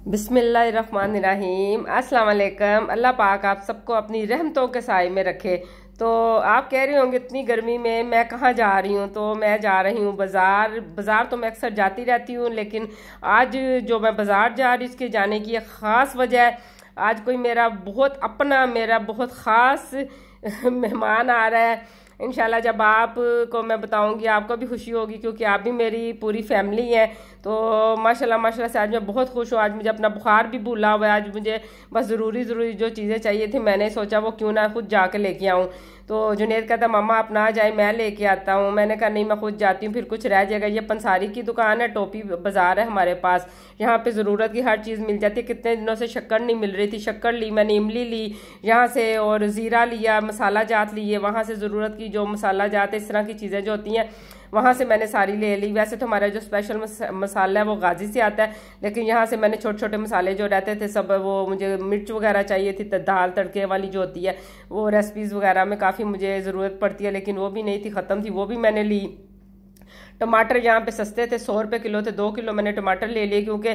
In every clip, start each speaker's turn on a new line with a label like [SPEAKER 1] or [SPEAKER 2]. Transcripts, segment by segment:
[SPEAKER 1] बिस्मिल्लाहिर्रहमानिर्रहीम। अस्सलाम वालेकुम। अल्लाह पाक आप सबको अपनी रहमतों के साए में रखे। तो आप कह रहे होंगे इतनी गर्मी में मैं कहाँ जा रही हूँ, तो मैं जा रही हूँ बाज़ार तो मैं अक्सर जाती रहती हूँ, लेकिन आज जो मैं बाज़ार जा रही हूँ इसके जाने की एक ख़ास वजह है। आज कोई मेरा बहुत ख़ास मेहमान आ रहा है। इंशाल्लाह जब आपको मैं बताऊंगी आपको भी खुशी होगी, क्योंकि आप भी मेरी पूरी फैमिली है। तो माशाल्लाह से आज मैं बहुत खुश हूँ। आज मुझे अपना बुखार भी भूला हुआ है। आज मुझे बस ज़रूरी जो चीज़ें चाहिए थी मैंने सोचा वो क्यों ना खुद जाके लेके आऊँ। तो जुनेद कहता मामा आप ना जाए मैं लेके आता हूँ। मैंने कहा नहीं मैं खुद जाती हूँ, फिर कुछ रह जाएगा। ये पंसारी की दुकान है, टोपी बाज़ार है हमारे पास। यहाँ पे ज़रूरत की हर चीज़ मिल जाती है। कितने दिनों से शक्कर नहीं मिल रही थी, शक्कर ली मैंने, इमली ली यहाँ से, और ज़ीरा लिया, मसाला जात लिए वहाँ से। ज़रूरत की जो मसाला जात इस तरह की चीज़ें जो होती हैं वहाँ से मैंने सारी ले ली। वैसे तो हमारा जो स्पेशल मसाला है वो गाजी से आता है, लेकिन यहाँ से मैंने छोटे छोटे मसाले जो रहते थे सब, वो मुझे मिर्च वगैरह चाहिए थी, दाल तड़के वाली जो होती है वो रेसिपीज़ वगैरह में काफ़ी मुझे ज़रूरत पड़ती है, लेकिन वो भी नहीं थी, ख़त्म थी, वो भी मैंने ली। टमाटर यहाँ पे सस्ते थे, 100 रुपये किलो थे। 2 किलो मैंने टमाटर ले लिए, क्योंकि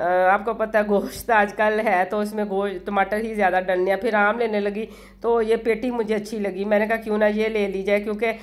[SPEAKER 1] आपको पता है गोश्त आजकल है तो इसमें टमाटर ही ज़्यादा डलने हैं। फिर आम लेने लगी तो ये पेटी मुझे अच्छी लगी, मैंने कहा क्यों ना ये ले ली जाए, क्योंकि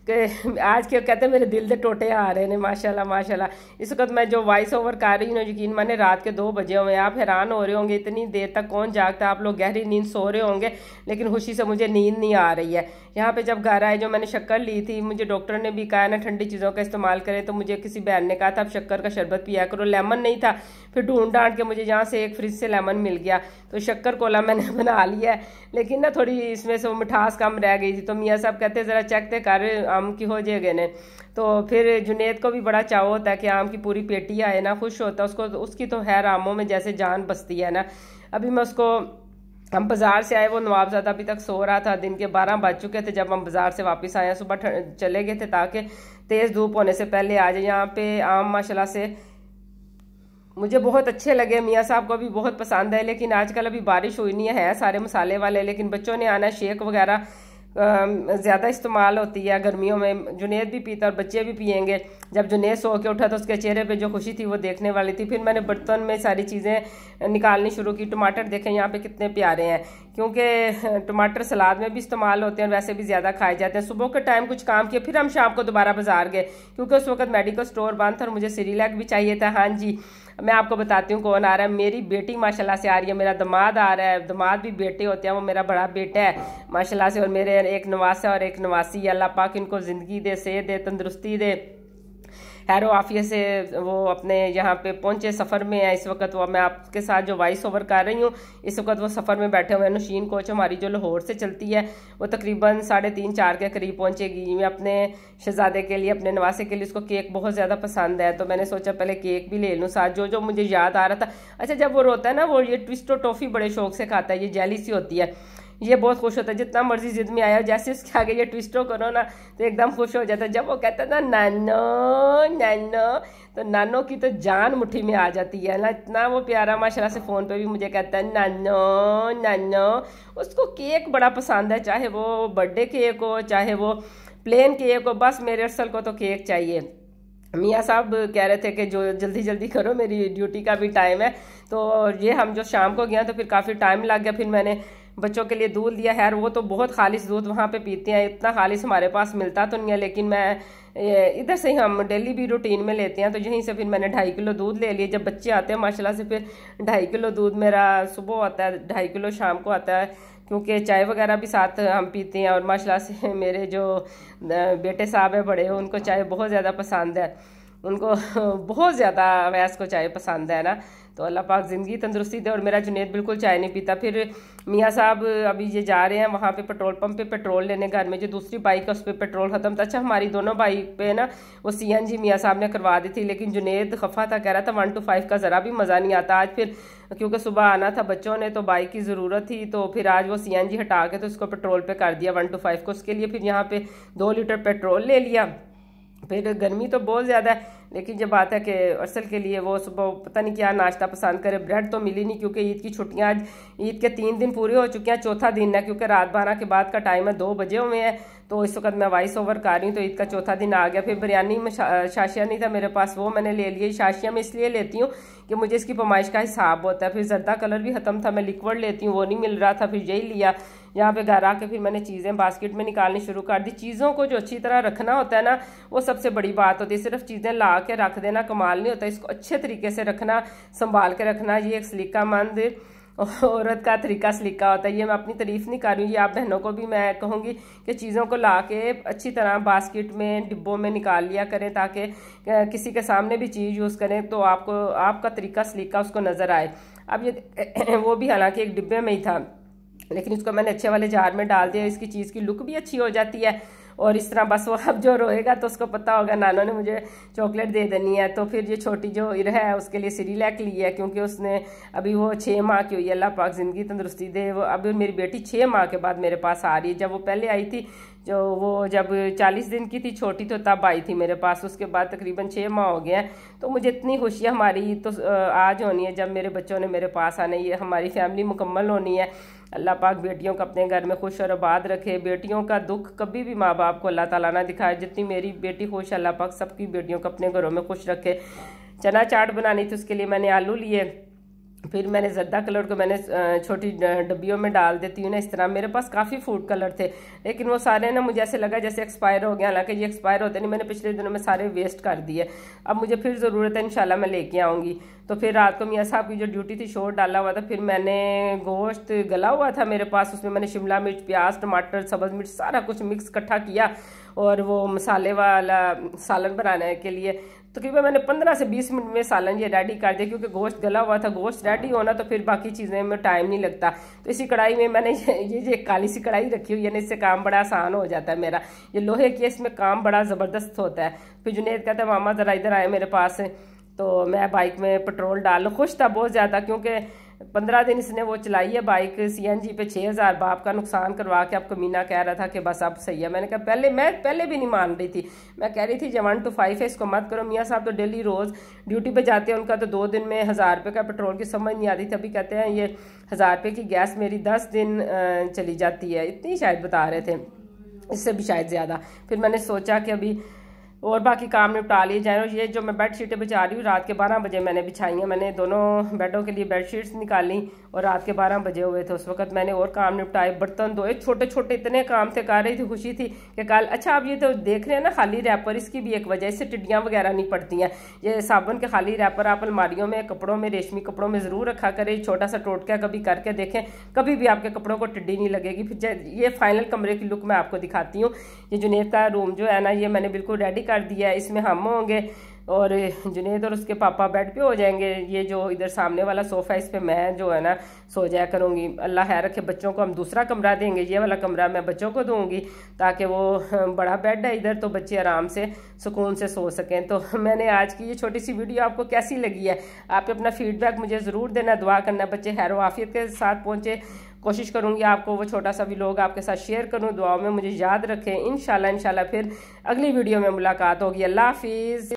[SPEAKER 1] आज के कहते हैं मेरे दिल के टोटे आ रहे हैं माशाल्लाह। इस वक्त मैं जो वॉइस ओवर कर रही हूँ, यकीन माने रात के 2 बजे हुए। आप हैरान हो रहे होंगे इतनी देर तक कौन जागता, आप लोग गहरी नींद सो रहे होंगे, लेकिन खुशी से मुझे नींद नहीं आ रही है। यहाँ पे जब घर आए, जो मैंने शक्कर ली थी, मुझे डॉक्टर ने भी कहा ना ठंडी चीज़ों का इस्तेमाल करें, तो मुझे किसी बहन ने कहा था आप शक्कर का शरबत पिया करो। लेमन नहीं था, फिर ढूंढ डांट के मुझे यहाँ से एक फ्रिज से लेमन मिल गया, तो शक्कर कोला मैंने बना लिया है। लेकिन ना थोड़ी इसमें से वो मिठास कम रह गई थी, तो मियाँ साहब कहते ज़रा चेक ते कर आम की हो जाएगा ने। तो फिर जुनेद को भी बड़ा चाव होता है कि आम की पूरी पेटी आए ना, खुश होता है उसको, उसकी तो खैर आमों में जैसे जान बसती है ना। अभी मैं उसको, हम बाज़ार से आए, वो नवाबजादा अभी तक सो रहा था। दिन के 12 बज चुके थे जब हम बाज़ार से वापस आए। सुबह चले गए थे ताकि तेज़ धूप होने से पहले आ जाए। यहाँ पे आम माशाल्लाह से मुझे बहुत अच्छे लगे, मियाँ साहब को भी बहुत पसंद है। लेकिन आजकल अभी बारिश हुई नहीं है, सारे मसाले वाले, लेकिन बच्चों ने आना, शेक वगैरह ज़्यादा इस्तेमाल होती है गर्मियों में। जुनेद भी पीता और बच्चे भी पियेंगे। जब जुनेद सो के उठा तो उसके चेहरे पे जो खुशी थी वो देखने वाली थी। फिर मैंने बर्तन में सारी चीज़ें निकालनी शुरू की। टमाटर देखें यहाँ पे कितने प्यारे हैं, क्योंकि टमाटर सलाद में भी इस्तेमाल होते हैं और वैसे भी ज़्यादा खाए जाते हैं। सुबह के टाइम कुछ काम किया, फिर हम शाम को दोबारा बाजार गए, क्योंकि उस वक्त मेडिकल स्टोर बंद था और मुझे सिरिलैक भी चाहिए था। हाँ जी, मैं आपको बताती हूँ कौन आ रहा है। मेरी बेटी माशाल्लाह से आ रही है, मेरा दामाद आ रहा है। दामाद भी बेटे होते हैं, वो मेरा बड़ा बेटा है माशाल्लाह से। और मेरे एक नवासा और एक नवासी, अल्लाह पाक इनको ज़िंदगी दे, सेहत दे, तंदुरुस्ती दे, हैरो आफियत से वो अपने यहाँ पे पहुँचे। सफ़र में है इस वक्त वो, मैं आपके साथ जो वॉइस ओवर कर रही हूँ इस वक्त वो सफ़र में बैठे हुए हैं। नशीन कोच हमारी जो लाहौर से चलती है वो तकरीबन 3:30-4 के करीब पहुँचेगी। मैं अपने शहजादे के लिए, अपने नवासे के लिए, उसको केक बहुत ज़्यादा पसंद है, तो मैंने सोचा पहले केक भी ले लूँ साथ। जो मुझे याद आ रहा था, अच्छा जब वो रोता है ना, वो ये ट्विस्टो टॉफ़ी बड़े शौक से खाता है, ये जेली सी होती है, ये बहुत खुश होता है। जितना मर्जी जिद में आया, जैसे उसके आगे ये ट्विस्टो करो ना तो एकदम खुश हो जाता है। जब वो कहता है ना नानो नानो, तो नानो की तो जान मुट्ठी में आ जाती है ना। इतना वो प्यारा माशाल्लाह से फ़ोन पे भी मुझे कहता है नानो नानो। उसको केक बड़ा पसंद है, चाहे वो बर्थडे केक हो चाहे वो प्लेन केक हो, बस मेरे अरसल को तो केक चाहिए। मियाँ साहब कह रहे थे कि जो जल्दी जल्दी करो, मेरी ड्यूटी का भी टाइम है। तो ये हम जो शाम को गया तो फिर काफ़ी टाइम लग गया। फिर मैंने बच्चों के लिए दूध लिया। खैर वो तो बहुत खालिश दूध वहाँ पे पीते हैं, इतना खालिश हमारे पास मिलता तो नहीं है, लेकिन मैं इधर से ही हम डेली भी रूटीन में लेते हैं, तो यहीं से फिर मैंने 2.5 किलो दूध ले लिए। जब बच्चे आते हैं माशाल्लाह से, फिर 2.5 किलो दूध मेरा सुबह आता है, 2.5 किलो शाम को आता है, क्योंकि चाय वगैरह भी साथ हम पीते हैं। और माशाल्लाह से मेरे जो बेटे साहब है बड़े, उनको चाय बहुत ज़्यादा पसंद है, उनको बहुत ज़्यादा अवैस को चाय पसंद है ना। तो अल्लाह पाक ज़िंदगी तंदुरुस्ती दे। और मेरा जुनेद बिल्कुल चाय नहीं पीता। फिर मियाँ साहब अभी ये जा रहे हैं वहाँ पे पेट्रोल पंप पे पेट्रोल लेने। घर में जो दूसरी बाइक है उस पर पेट्रोल ख़त्म था। अच्छा हमारी दोनों बाइक पे ना वो CNG मियाँ साहब ने करवा दी थी, लेकिन जुनेद खफा था, कह रहा था 1 to 5 का ज़रा भी मज़ा नहीं आता। आज फिर क्योंकि सुबह आना था बच्चों ने, तो बाइक की ज़रूरत थी, तो फिर आज वो CNG हटा के तो उसको पेट्रोल पे कर दिया 1 to 5 को। उसके लिए फिर यहाँ पे 2 लीटर पेट्रोल ले लिया। फिर गर्मी तो बहुत ज़्यादा है, लेकिन जब बात है कि अरसल के लिए वो सुबह पता नहीं क्या नाश्ता पसंद करे। ब्रेड तो मिली नहीं, क्योंकि ईद की छुट्टियां, आज ईद के 3 दिन पूरे हो चुके हैं, चौथा दिन है, क्योंकि रात 12 के बाद का टाइम है, 2 बजे हुए हैं। तो इस वक्त मैं वॉइस ओवर कर रही हूँ। तो ईद का चौथा दिन आ गया। फिर बिरयानी में शाशिया नहीं था मेरे पास, वो मैंने ले लिया। शाशिया में इसलिए लेती हूँ कि मुझे इसकी पैमाइश का हिसाब होता है। फिर जर्दा कलर भी ख़त्म था, मैं लिक्विड लेती हूँ, वो नहीं मिल रहा था, फिर यही लिया। यहाँ पे घर आके फिर मैंने चीज़ें बास्केट में निकालनी शुरू कर दी। चीज़ों को जो अच्छी तरह रखना होता है ना, वो सबसे बड़ी बात होती है। सिर्फ चीज़ें ला के रख देना कमाल नहीं होता, इसको अच्छे तरीके से रखना, संभाल के रखना, ये एक सलीकामंद औरत का तरीका सलीका होता है। ये मैं अपनी तारीफ नहीं कर रही हूँ, ये आप बहनों को भी मैं कहूँगी कि चीज़ों को ला के अच्छी तरह बास्केट में, डिब्बों में निकाल लिया करें, ताकि किसी के सामने भी चीज़ यूज़ करें तो आपको आपका तरीका सलीका उसको नज़र आए। अब ये वो भी हालांकि एक डिब्बे में ही था, लेकिन इसको मैंने अच्छे वाले जार में डाल दिया। इसकी चीज़ की लुक भी अच्छी हो जाती है। और इस तरह बस वो अब जो रोएगा तो उसको पता होगा नाना ने मुझे चॉकलेट दे देनी है। तो फिर ये छोटी जो इर है उसके लिए सिरिलैक ली है, क्योंकि उसने अभी वो 6 माह की हुई है, अल्लाह पाक ज़िंदगी तंदुरुस्ती दे। वो अभी मेरी बेटी 6 माह के बाद मेरे पास आ रही है। जब वो पहले आई थी, जो वो जब 40 दिन की थी छोटी, तो तब आई थी मेरे पास। उसके बाद तकरीबन 6 माह हो गए हैं। तो मुझे इतनी खुशी हमारी तो आज होनी है जब मेरे बच्चों ने मेरे पास आना है, ये हमारी फैमिली मुकम्मल होनी है। अल्लाह पाक बेटियों को अपने घर में खुश और आबाद रखे। बेटियों का दुख कभी भी माँ बाप को अल्लाह ताला ना दिखाए। जितनी मेरी बेटी खुश, अल्लाह पाक सबकी बेटियों को अपने घरों में खुश रखे। चना चाट बनानी थी, उसके लिए मैंने आलू लिए। फिर मैंने जर्दा कलर को मैंने छोटी डब्बियों में डाल देती हूँ ना, इस तरह। मेरे पास काफ़ी फूड कलर थे, लेकिन वो सारे ना मुझे ऐसे लगा जैसे एक्सपायर हो गया। हालांकि ये एक्सपायर होते नहीं, मैंने पिछले दिनों में सारे वेस्ट कर दिए। अब मुझे फिर ज़रूरत है, इंशाल्लाह मैं लेके आऊँगी। तो फिर रात को मियाँ साहब की जो ड्यूटी थी, शोर डाला हुआ था। फिर मैंने गोश्त गला हुआ था मेरे पास, उसमें मैंने शिमला मिर्च, प्याज, टमाटर, सब्ज़ मिर्च सारा कुछ मिक्स इकट्ठा किया और वो मसाले वाला सालन बनाने के लिए तकरीबन मैंने 15 से 20 मिनट में सालन ये रेडी कर दिया, क्योंकि गोश्त गला हुआ था। गोश्त रेडी होना तो फिर बाकी चीज़ें में टाइम नहीं लगता। तो इसी कढ़ाई में मैंने ये काली सी कढ़ाई रखी हुई है, इससे काम बड़ा आसान हो जाता है मेरा। ये लोहे की, इसमें काम बड़ा ज़बरदस्त होता है। फिर जुनेद कहता है मामा ज़रा इधर आए मेरे पास। तो मैं बाइक में पेट्रोल डाल, खुश था बहुत ज़्यादा, क्योंकि 15 दिन इसने वो चलाई है बाइक CNG पे। 6000 बाप का नुकसान करवा के अब कमीना कह रहा था कि बस अब सही है। मैंने कहा मैं पहले भी नहीं मान रही थी, मैं कह रही थी जब 1 to 5 है, इसको मत करो। मियाँ साहब तो डेली रोज़ ड्यूटी पे जाते हैं, उनका तो 2 दिन में 1000 रुपये का पेट्रोल की समझ नहीं आती थी। अभी कहते हैं ये 1000 रुपये की गैस मेरी 10 दिन चली जाती है, इतनी शायद बता रहे थे, इससे भी शायद ज़्यादा। फिर मैंने सोचा कि अभी और बाकी काम निपटा लिए जाए। और ये जो मैं बेड शीटें बिछा रही हूँ, रात के 12 बजे मैंने बिछाई हैं। मैंने दोनों बेडों के लिए बेड शीट्स निकाली और रात के 12 बजे हुए थे। उस वक्त मैंने और काम निपटाए, बर्तन धोए, छोटे छोटे इतने काम थे। कर रही थी, खुशी थी कि कल अच्छा आप ये तो देख रहे हैं ना खाली रैपर, इसकी भी एक वजह, इससे टिड्डियाँ वगैरह नहीं पड़ती हैं। ये साबुन के खाली रैपर आप अलमारियों में, कपड़ों में, रेशमी कपड़ों में ज़रूर रखा करें। छोटा सा टोटका कभी करके देखें, कभी भी आपके कपड़ों को टिड्डी नहीं लगेगी। फिर ये फाइनल कमरे की लुक मैं आपको दिखाती हूँ। ये जुनेद का रूम जो है ना, ये मैंने बिल्कुल रेडी कर दिया है। इसमें हम होंगे और जुनेद और उसके पापा बेड पे हो जाएंगे। ये जो इधर सामने वाला सोफा, इस पे मैं जो है ना सो जाया करूँगी। अल्लाह खैर रखे, बच्चों को हम दूसरा कमरा देंगे, ये वाला कमरा मैं बच्चों को दूंगी, ताकि वो बड़ा बेड है इधर, तो बच्चे आराम से सुकून से सो सकें। तो मैंने आज की ये छोटी सी वीडियो आपको कैसी लगी है, आप अपना फीडबैक मुझे ज़रूर देना। दुआ करना बच्चे खैर आफियत के साथ पहुँचे। कोशिश करूँगी आपको वो छोटा सा व्लॉग आपके साथ शेयर करूँ। दुआओं में मुझे याद रखें। इंशाल्लाह फिर अगली वीडियो में मुलाकात होगी। अल्लाह हाफिज़।